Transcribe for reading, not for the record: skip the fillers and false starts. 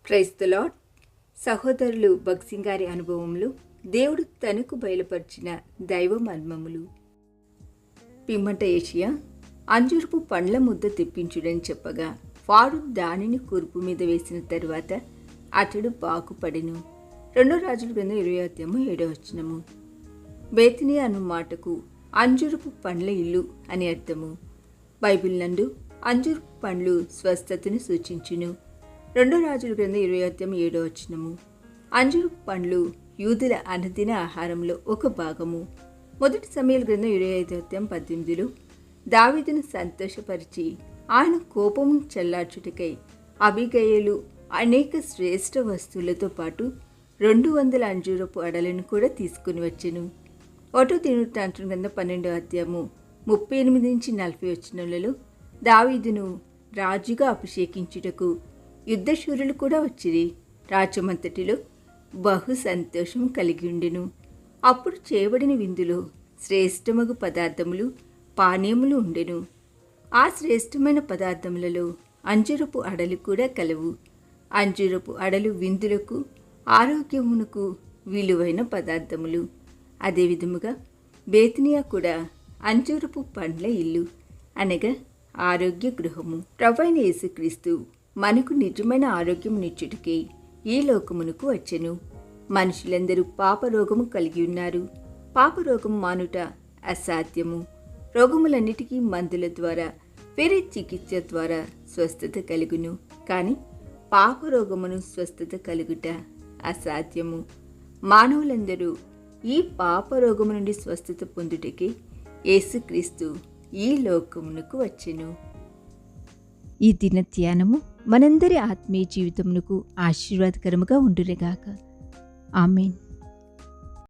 Praise the lord. సహోదరులు భక్సింగ్ గారి అనుభవములు, దేవుడు తనకు బయలుపరిచిన దైవ మర్మములు. పిమ్మట ఏషియా అంజూరపు పండ్ల ముద్ద తెప్పించుడని చెప్పగా వాడు దానిని కూర్పు మీద వేసిన తరువాత అతడు బాగుపడెను. 2 రాజుల గ్రంథం 20:7. బేతిని అను మాటకు అంజూరపు పండ్ల ఇల్లు అని అర్థము. బైబిల్ నందు అంజూరపు పండ్లు స్వస్థతను సూచించును. 2 రాజుల గ్రంథం 20:7. అంజూరపు పండ్లు యూదుల అనుదిన ఆహారంలో ఒక భాగము. 1 సమూయేలు గ్రంథం 25:18. దావీదును సంతోషపరిచి ఆయన కోపమును చల్లార్చుటకై అబీగయలు అనేక శ్రేష్ఠ వస్తువులతో పాటు 200 అంజూరపు అడలను కూడా తీసుకుని వచ్చెను. 1 దినవృత్తాంతం గ్రంథం 12:38-40 దావీదును రాజుగా అభిషేకించుటకు యుద్ధశూరులు కూడా వచ్చిరి. రాజ్యమంతటిలో బహు సంతోషం కలిగి ఉండెను. అప్పుడు చేయబడిన విందులో శ్రేష్టమగు పదార్థములు పానీయములు ఉండెను. ఆ శ్రేష్టమైన పదార్థములలో అంజూరపు అడలు కూడా కలవు. అంజూరపు అడలు విందులకు ఆరోగ్యమునకు విలువైన పదార్థములు. అదే విధముగా బేతనియా కూడా అంజూరపు పండ్ల ఇల్లు అనగా ఆరోగ్య గృహము. ప్రభువైన యేసుక్రీస్తు మనకు నిజమైన ఆరోగ్యమునిచ్చుటకే ఈ లోకమునకు వచ్చెను. మనుషులందరూ పాపరోగము కలిగి ఉన్నారు. పాపరోగము మానుట అసాధ్యము. రోగములన్నిటికీ మందుల ద్వారా వేరే చికిత్స ద్వారా స్వస్థత కలుగును. కానీ పాపరోగమును స్వస్థత కలుగుట అసాధ్యము. మానవులందరూ ఈ పాపరోగము నుండి స్వస్థత పొందుటకే యేసుక్రీస్తు ఈ లోకమునకు వచ్చెను. ఈ దిన ధ్యానము మనందరి ఆత్మీయ జీవితమునకు ఆశీర్వాదకరముగా ఉండునుగాక. ఆమేన్.